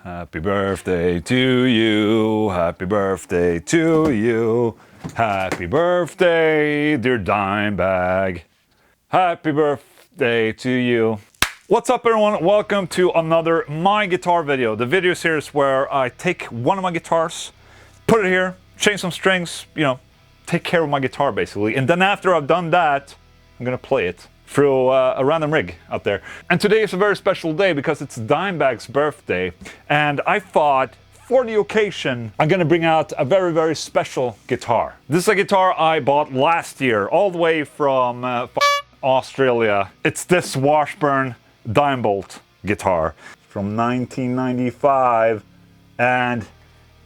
Happy birthday to you, happy birthday to you, happy birthday, dear Dimebag. Happy birthday to you. What's up everyone, welcome to another My Guitar video. The video series where I take one of my guitars, put it here, change some strings, take care of my guitar basically. And then after I've done that, I'm gonna play it through a random rig out there. And today is a very special day because it's Dimebag's birthday. And I thought, for the occasion, I'm gonna bring out a very, very special guitar. This is a guitar I bought last year, all the way from Australia. It's this Washburn Dimebolt guitar from 1995. And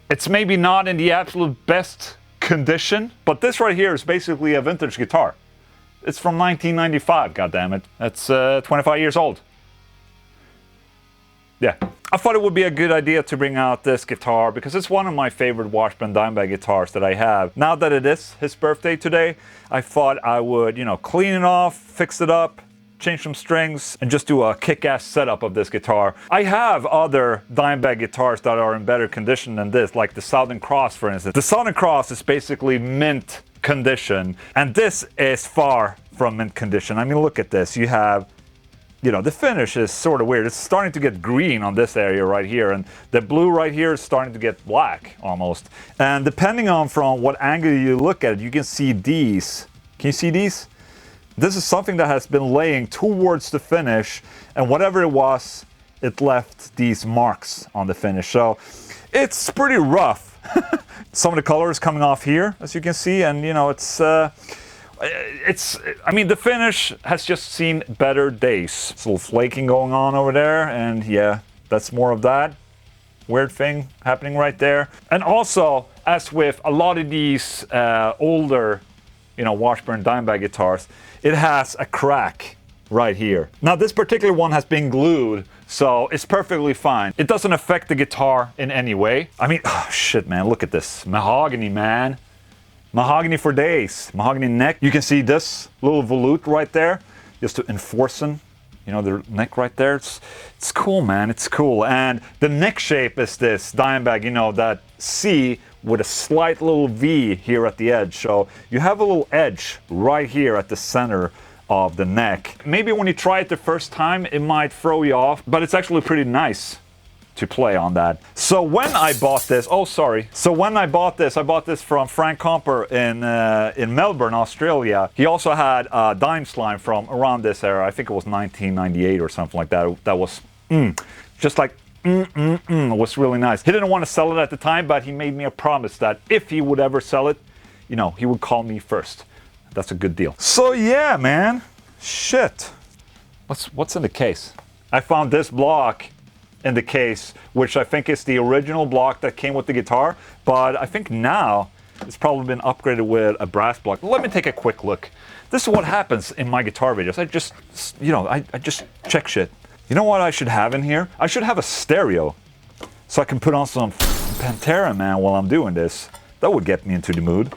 it's maybe not in the absolute best condition, but this right here is basically a vintage guitar. It's from 1995, goddammit. That's 25 years old. Yeah. I thought it would be a good idea to bring out this guitar because it's one of my favorite Washburn Dimebag guitars that I have. Now that it is his birthday today, I thought I would, clean it off, fix it up, change some strings, and just do a kick-ass setup of this guitar. I have other Dimebag guitars that are in better condition than this, like the Southern Cross, for instance. The Southern Cross is basically mint condition, and this is far from mint condition. I mean, look at this. You have, the finish is sort of weird. It's starting to get green on this area right here, and the blue right here is starting to get black almost. And depending on from what angle you look at it, you can see these. Can you see these? This is something that has been laying towards the finish, and whatever it was, it left these marks on the finish. So it's pretty rough. Some of the color is coming off here, as you can see, and the finish has just seen better days. It's a little flaking going on over there, and yeah, that's more of that weird thing happening right there. And also, as with a lot of these older, Washburn Dimebag guitars, it has a crack right here. Now this particular one has been glued, so it's perfectly fine. It doesn't affect the guitar in any way. I mean, oh shit man, look at this. Mahogany, man. Mahogany for days. Mahogany neck. You can see this little volute right there, just to enforce the neck right there. It's cool, man, it's cool. And the neck shape is this Dimebag, that C with a slight little V here at the edge. So you have a little edge right here at the center of the neck. Maybe when you try it the first time, it might throw you off, but it's actually pretty nice to play on that. So when I bought this, I bought this from Frank Comper in Melbourne, Australia. He also had a Dime Slime from around this era. I think it was 1998 or something like that. That was just like it was really nice. He didn't want to sell it at the time, but he made me a promise that if he would ever sell it, he would call me first. That's a good deal. So yeah, man. Shit. What's in the case? I found this block in the case, which I think is the original block that came with the guitar, but I think now it's probably been upgraded with a brass block. Let me take a quick look. This is what happens in my guitar videos. I just, I just check shit. You know what I should have in here? I should have a stereo so I can put on some Pantera, man, while I'm doing this. That would get me into the mood.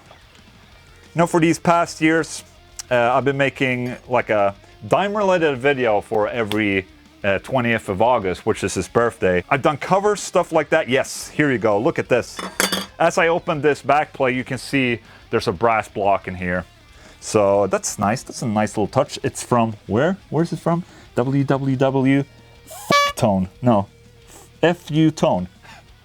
For these past years, I've been making like a Dime-related video for every 20th of August, which is his birthday. I've done covers, stuff like that. Yes, here you go. Look at this. As I open this back plate, you can see there's a brass block in here. So that's nice. That's a nice little touch. It's from where? Where's it from? www.Tone. No, FU Tone.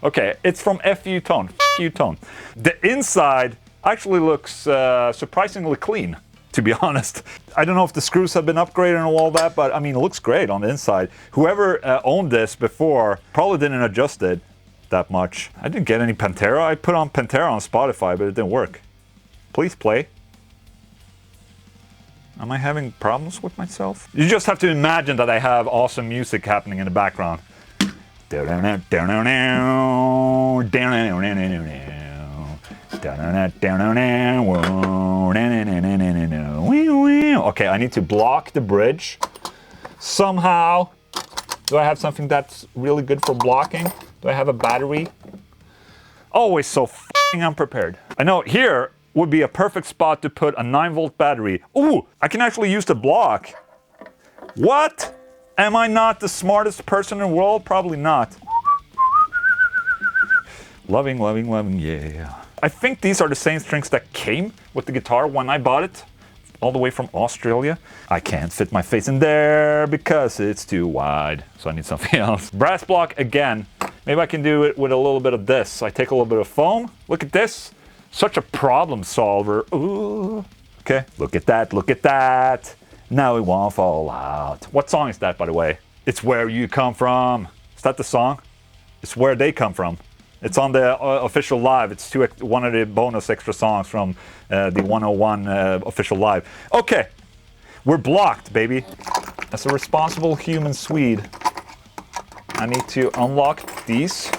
Okay, it's from FU Tone. FU Tone. The inside actually looks surprisingly clean, to be honest. I don't know if the screws have been upgraded and all that, but I mean, it looks great on the inside. Whoever owned this before probably didn't adjust it that much. I didn't get any Pantera. I put on Pantera on Spotify, but it didn't work. Please play. Am I having problems with myself? You just have to imagine that I have awesome music happening in the background. Okay, I need to block the bridge somehow. Do I have something that's really good for blocking? Do I have a battery? Always so f***ing unprepared. I know here would be a perfect spot to put a 9-volt battery. Ooh, I can actually use the block. What? Am I not the smartest person in the world? Probably not. Loving, loving, loving, yeah. I think these are the same strings that came with the guitar when I bought it, all the way from Australia. I can't fit my face in there because it's too wide, so I need something else. Brass block again. Maybe I can do it with a little bit of this. I take a little bit of foam. Look at this. Such a problem solver. Ooh. Okay, look at that, look at that. Now it won't fall out. What song is that, by the way? It's Where You Come From. Is that the song? It's Where They Come From. It's on the official live. It's one of the bonus extra songs from the 101 official live. Okay, we're blocked, baby. As a responsible human Swede, I need to unlock these.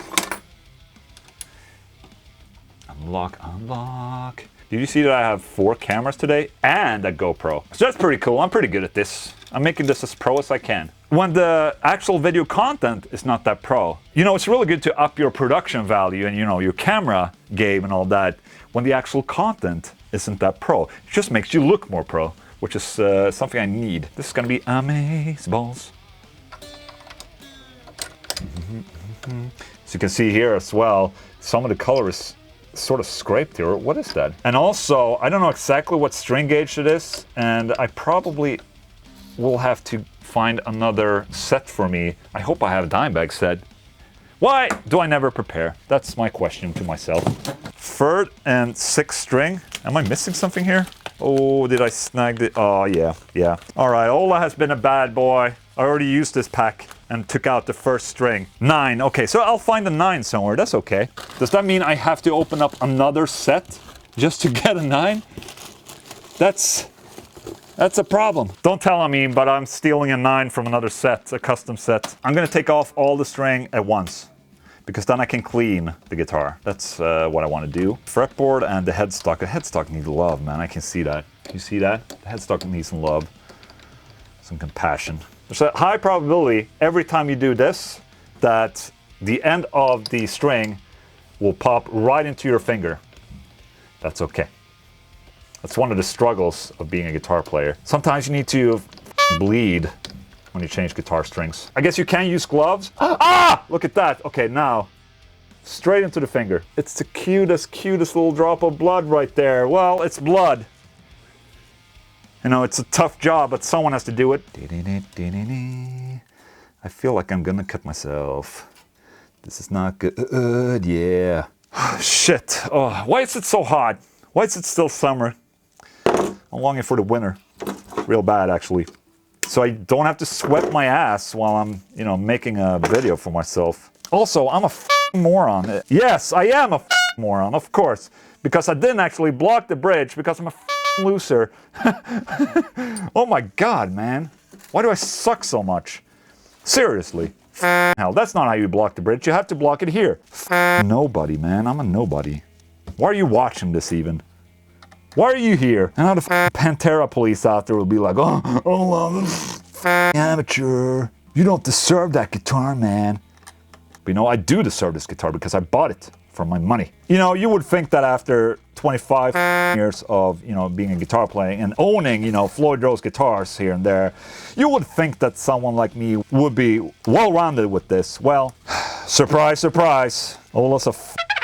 Unlock, unlock. Did you see that I have 4 cameras today and a GoPro? So that's pretty cool. I'm pretty good at this. I'm making this as pro as I can. When the actual video content is not that pro, you know, it's really good to up your production value and, you know, your camera game and all that. When the actual content isn't that pro, it just makes you look more pro, which is something I need. This is gonna be amazeballs. So you can see here as well, some of the color is sort of scraped here. What is that? And also, I don't know exactly what string gauge it is, and I probably will have to find another set for me. I hope I have a Dimebag set. Why do I never prepare? That's my question to myself. 3rd and 6th string. Am I missing something here? Oh, did I snag it? Oh, yeah. All right, Ola has been a bad boy. I already used this pack and took out the 1st string. 9, okay, so I'll find a 9 somewhere, that's okay. Does that mean I have to open up another set just to get a 9? That's a problem. Don't tell me, but I'm stealing a 9 from another set, a custom set. I'm gonna take off all the string at once, because then I can clean the guitar. That's what I want to do. Fretboard and the headstock. The headstock needs love, man. I can see that. You see that? The headstock needs some love, some compassion. There's a high probability every time you do this that the end of the string will pop right into your finger. That's okay. That's one of the struggles of being a guitar player. Sometimes you need to bleed when you change guitar strings. I guess you can use gloves. Ah! Look at that. Okay, now, straight into the finger. It's the cutest little drop of blood right there. Well, it's blood. You know, it's a tough job, but someone has to do it. I feel like I'm gonna cut myself. This is not good, yeah. Shit, oh, why is it so hot? Why is it still summer? I'm longing for the winter. Real bad, actually. So I don't have to sweat my ass while I'm, you know, making a video for myself. Also, I'm a moron. Yes, I am a moron, of course. Because I didn't actually block the bridge because I'm a loser. Oh my god, man. Why do I suck so much? Seriously. Hell, that's not how you block the bridge. You have to block it here. Nobody, man. I'm a nobody. Why are you watching this even? Why are you here? And now the Pantera police out there will be like, amateur. You don't deserve that guitar, man. But you know, I do deserve this guitar because I bought it for my money. You know, you would think that after 25 years of, you know, being a guitar playing and owning, you know, Floyd Rose guitars here and there, you would think that someone like me would be well-rounded with this. Well, surprise, surprise. Ola's a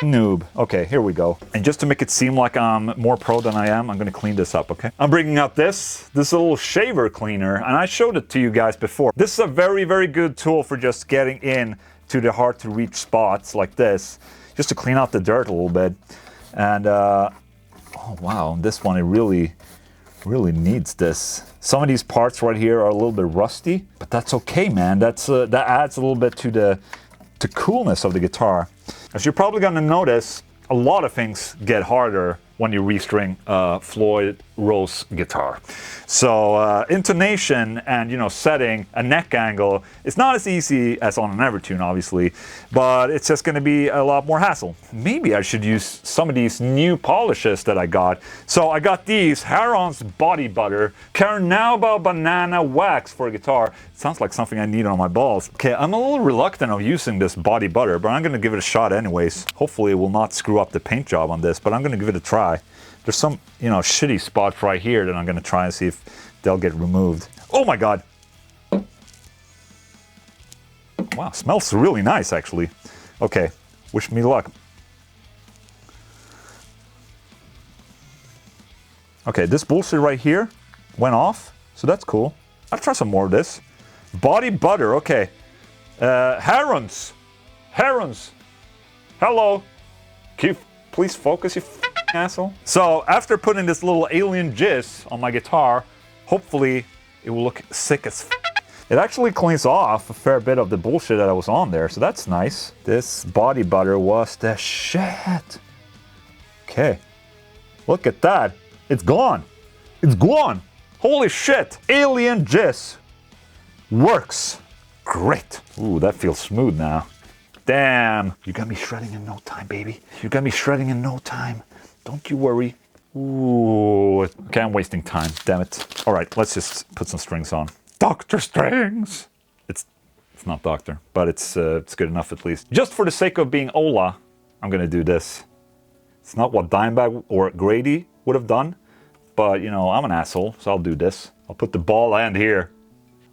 noob. Okay, here we go. And just to make it seem like I'm more pro than I am, I'm gonna clean this up, okay? I'm bringing out this little shaver cleaner, and I showed it to you guys before. This is a very, very good tool for just getting in to the hard-to-reach spots like this, just to clean out the dirt a little bit. And, oh wow, this one, it really needs this. Some of these parts right here are a little bit rusty, but that's okay, man. That adds a little bit to the coolness of the guitar. As you're probably gonna notice, a lot of things get harder when you restring Floyd Rose guitar. So intonation and, you know, setting a neck angle is not as easy as on an Evertune, obviously, but it's just gonna be a lot more hassle. Maybe I should use some of these new polishes that I got. So I got these Heron's Body Butter Carnauba Banana Wax for a guitar. Sounds like something I need on my balls. Okay, I'm a little reluctant of using this body butter, but I'm gonna give it a shot anyways. Hopefully it will not screw up the paint job on this, but I'm gonna give it a try. There's some, you know, shitty spots right here that I'm gonna try and see if they'll get removed. Oh my god! Wow, smells really nice actually. Okay, wish me luck. Okay, this bullshit right here went off, so that's cool. I'll try some more of this. Body butter, okay. Herons. Herons. Hello. Can you please focus, you asshole? So, after putting this little alien jizz on my guitar, hopefully it will look sick as f. It actually cleans off a fair bit of the bullshit that I was on there, so that's nice. This body butter was the shit. Okay. Look at that. It's gone. It's gone. Holy shit. Alien jizz works. Great. Ooh, that feels smooth now. Damn. You got me shredding in no time, baby. You got me shredding in no time. Don't you worry. Ooh. Okay, I'm wasting time. Damn it. All right, let's just put some strings on. Dr. Strings. It's not Doctor, but it's good enough at least. Just for the sake of being Ola, I'm gonna do this. It's not what Dimebag or Grady would have done, but you know, I'm an asshole, so I'll do this. I'll put the ball end here.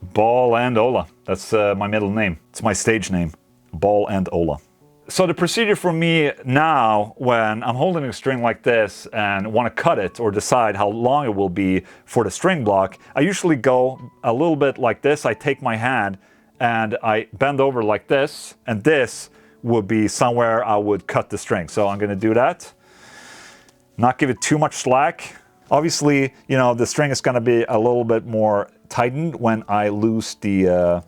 Ball and Ola. That's my middle name. It's my stage name. Ball and Ola. So the procedure for me now, when I'm holding a string like this and want to cut it or decide how long it will be for the string block, I usually go a little bit like this. I take my hand and I bend over like this, and this would be somewhere I would cut the string. So I'm going to do that. Not give it too much slack. Obviously, you know, the string is going to be a little bit more tightened when I lose the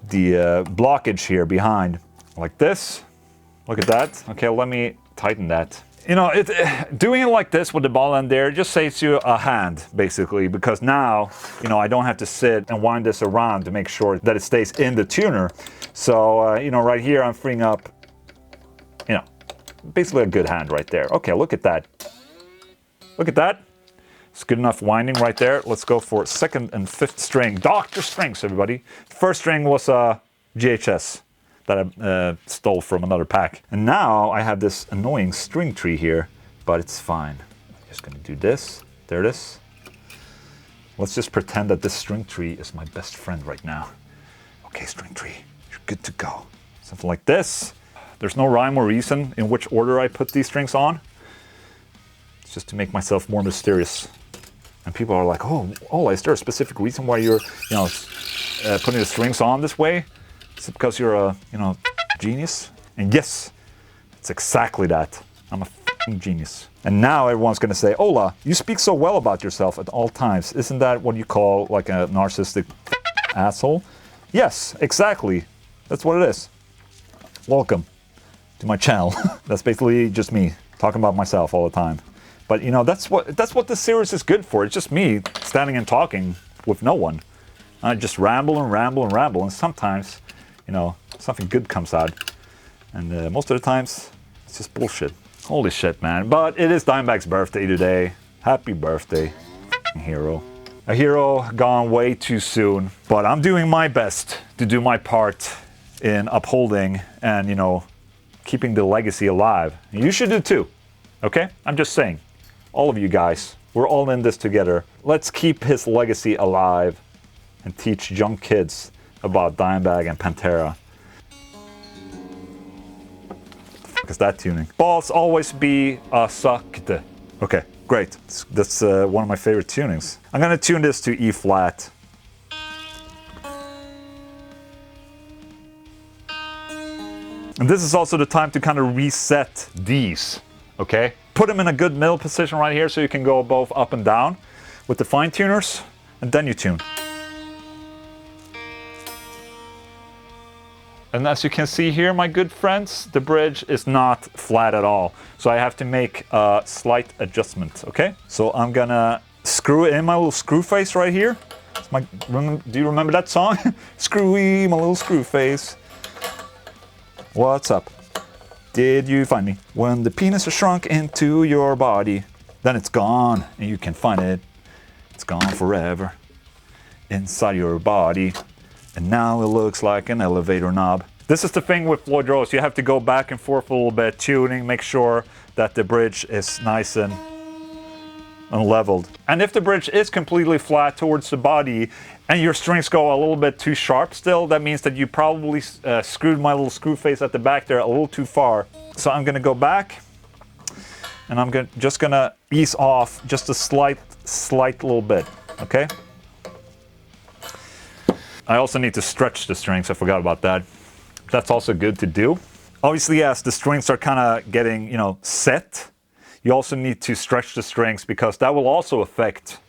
blockage here behind. Like this. Look at that. Okay, let me tighten that. You know, doing it like this with the ball end there just saves you a hand, basically, because now, you know, I don't have to sit and wind this around to make sure that it stays in the tuner. So, you know, right here I'm freeing up, you know, basically a good hand right there. Okay, look at that. Look at that. It's good enough winding right there. Let's go for second and fifth string. Dr. Strings, everybody. First string was GHS. That I stole from another pack. And now I have this annoying string tree here, but it's fine. I'm just gonna do this. There it is. Let's just pretend that this string tree is my best friend right now. Okay, string tree, you're good to go. Something like this. There's no rhyme or reason in which order I put these strings on. It's just to make myself more mysterious. And people are like, oh, is there a specific reason why you're, you know, putting the strings on this way? Is it because you're a, you know, genius? And yes, it's exactly that. I'm a f***ing genius. And now everyone's gonna say, Ola, you speak so well about yourself at all times. Isn't that what you call like a narcissistic asshole? Yes, exactly. That's what it is. Welcome to my channel. That's basically just me talking about myself all the time. But you know, that's what this series is good for. It's just me standing and talking with no one. I just ramble and ramble and ramble, and sometimes, you know, something good comes out. And most of the times, it's just bullshit. Holy shit, man. But it is Dimebag's birthday today. Happy birthday, hero. A hero gone way too soon. But I'm doing my best to do my part in upholding and, you know, keeping the legacy alive. You should do too, okay? I'm just saying. All of you guys, we're all in this together. Let's keep his legacy alive and teach young kids about Dimebag and Pantera. What the fuck is that tuning? Balls always be sucked. Okay, great. That's one of my favorite tunings. I'm gonna tune this to E flat. And this is also the time to kind of reset these, okay? Put them in a good middle position right here so you can go both up and down with the fine tuners, and then you tune. And as you can see here, my good friends, the bridge is not flat at all. So I have to make a slight adjustment, okay? So I'm gonna screw in my little screw face right here. Do you remember that song? Screwy, my little screw face. What's up? Did you find me? When the penis is shrunk into your body, then it's gone and you can find it. It's gone forever inside your body. And now it looks like an elevator knob. This is the thing with Floyd Rose. You have to go back and forth a little bit, tuning, make sure that the bridge is nice and leveled. And if the bridge is completely flat towards the body and your strings go a little bit too sharp still, that means that you probably screwed my little screw face at the back there a little too far. So I'm gonna go back and I'm just gonna ease off just a slight little bit, okay? I also need to stretch the strings, I forgot about that. That's also good to do. Obviously, as the strings are kind of getting, you know, set, you also need to stretch the strings because that will also affect,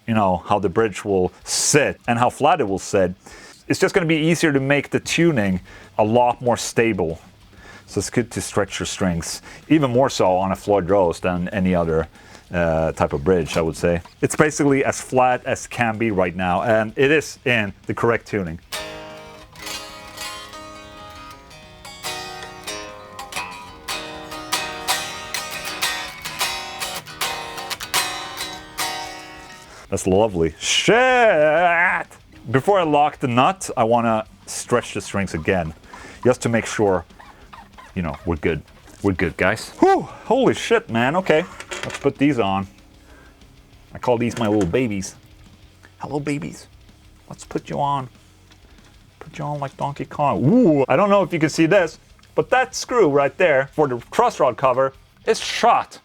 you know, how the bridge will sit and how flat it will sit. It's just going to be easier to make the tuning a lot more stable. So it's good to stretch your strings, even more so on a Floyd Rose than any other type of bridge, I would say. It's basically as flat as can be right now, and it is in the correct tuning. That's lovely. Shit! Before I lock the nut, I want to stretch the strings again, just to make sure, you know, we're good. We're good, guys. Whew! Holy shit, man. Okay, let's put these on. I call these my little babies. Hello, babies. Let's put you on. Put you on like Donkey Kong. Ooh! I don't know if you can see this, but that screw right there for the truss rod cover is shot.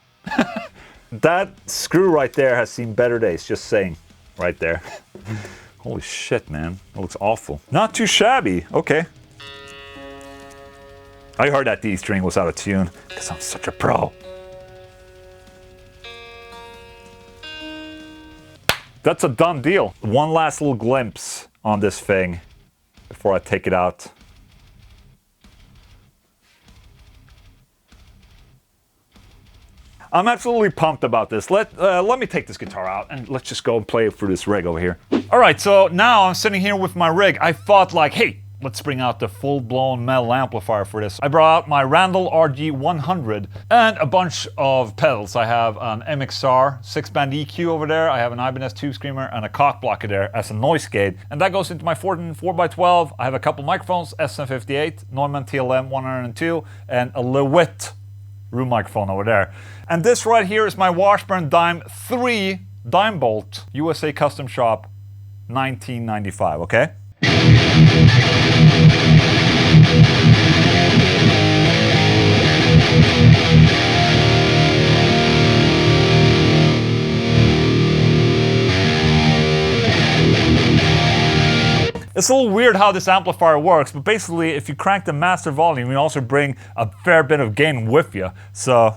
That screw right there has seen better days, just saying, right there. Holy shit, man, that looks awful. Not too shabby, okay. I heard that D string was out of tune, because I'm such a pro. That's a done deal. One last little glimpse on this thing before I take it out. I'm absolutely pumped about this. Let me take this guitar out and let's just go and play through this rig over here. All right, so now I'm sitting here with my rig. I thought like, hey, let's bring out the full-blown metal amplifier for this. I brought out my Randall RG100 and a bunch of pedals. I have an MXR 6-band EQ over there. I have an Ibanez Tube Screamer and a cock blocker there as a noise gate. And that goes into my 4x12. I have a couple microphones, SM58, Neumann TLM 102, and a Lewitt room microphone over there. And this right here is my Washburn Dime 3 Dimebolt USA Custom Shop 1995, okay? It's a little weird how this amplifier works, but basically if you crank the master volume, you also bring a fair bit of gain with you, so...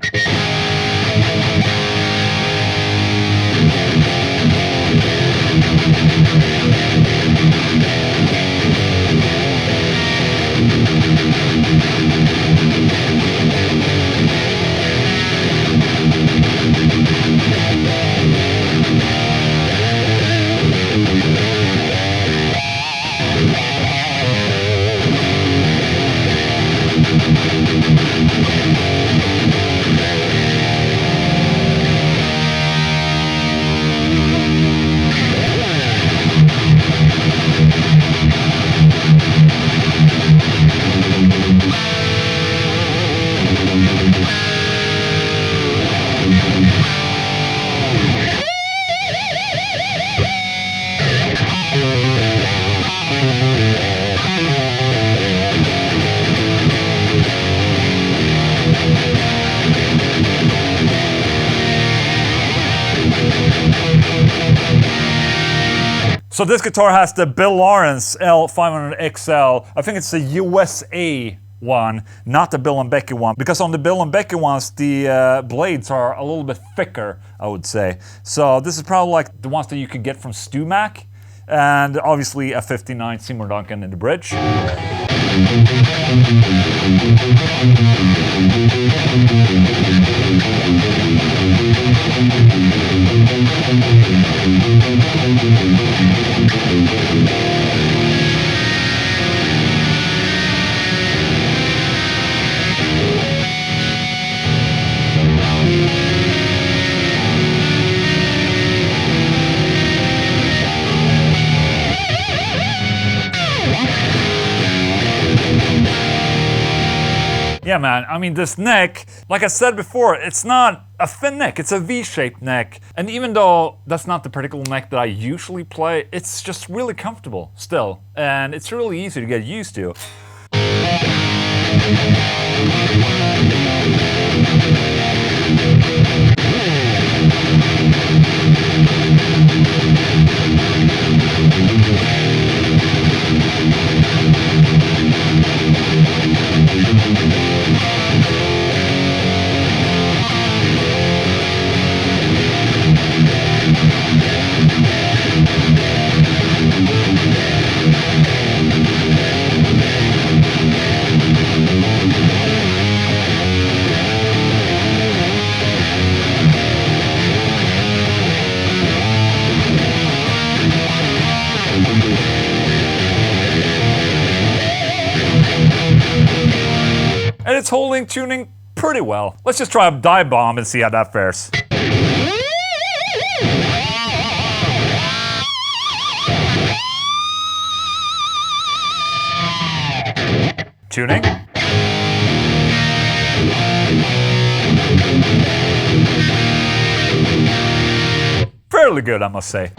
So this guitar has the Bill Lawrence L500XL. I think it's the USA one, not the Bill and Becky one, because on the Bill and Becky ones the blades are a little bit thicker, I would say. So this is probably like the ones that you could get from StewMac, and obviously a 59 Seymour Duncan in the bridge. Yeah, man, I mean, this neck, like I said before, it's not a thin neck, it's a V-shaped neck. And even though that's not the particular neck that I usually play, it's just really comfortable still. And it's really easy to get used to. And it's holding tuning pretty well. Let's just try a dive bomb and see how that fares. Tuning. Fairly good, I must say.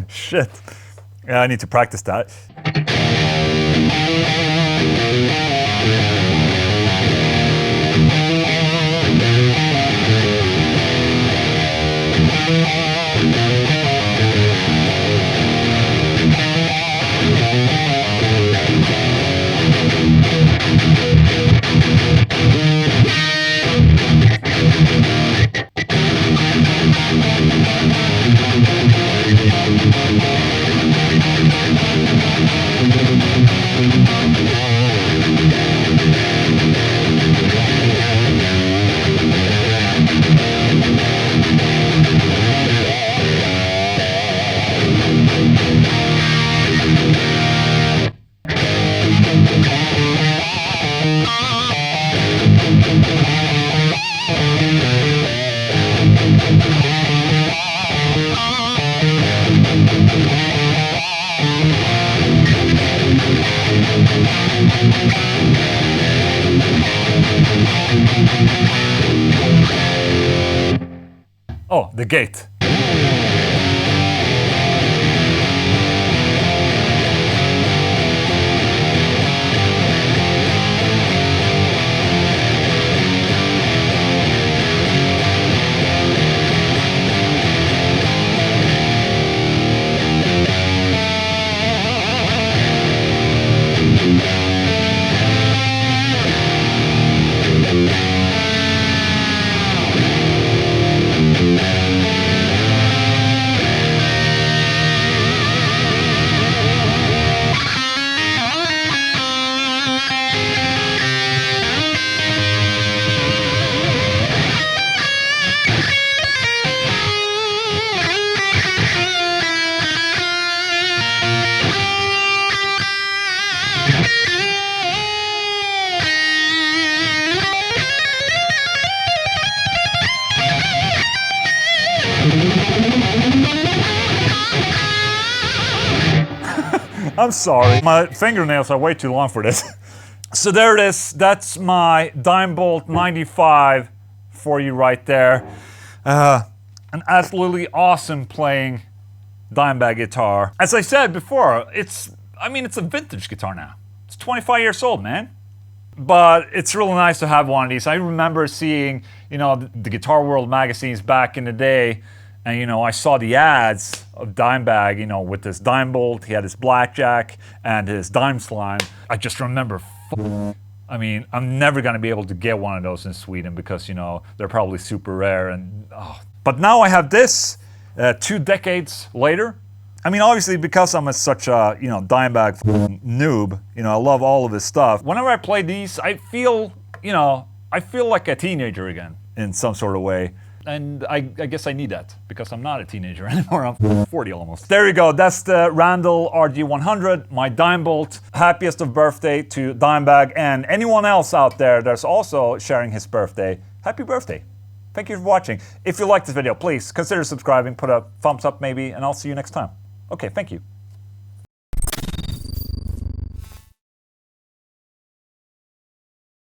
Shit. Yeah, I need to practice that. Oh, the gate. I'm sorry, my fingernails are way too long for this. So there it is, that's my Dimebolt 95 for you right there. An absolutely awesome playing Dimebag guitar. As I said before, it's a vintage guitar now. It's 25 years old, man. But it's really nice to have one of these. I remember seeing, the Guitar World magazines back in the day, and I saw the ads of Dimebag, with this Dimebolt. He had his blackjack and his dime slime. I just remember, I'm never gonna be able to get one of those in Sweden because, they're probably super rare. But now I have this 2 decades later. Obviously because I'm such a, Dimebag noob, I love all of his stuff. Whenever I play these, I feel like a teenager again in some sort of way. And I guess I need that because I'm not a teenager anymore. I'm 40 almost. There you go. That's the Randall RG100, my Dimebolt. Happiest of birthday to Dimebag and anyone else out there that's also sharing his birthday. Happy birthday. Thank you for watching. If you liked this video, please consider subscribing, put a thumbs up maybe, and I'll see you next time. Okay, thank you.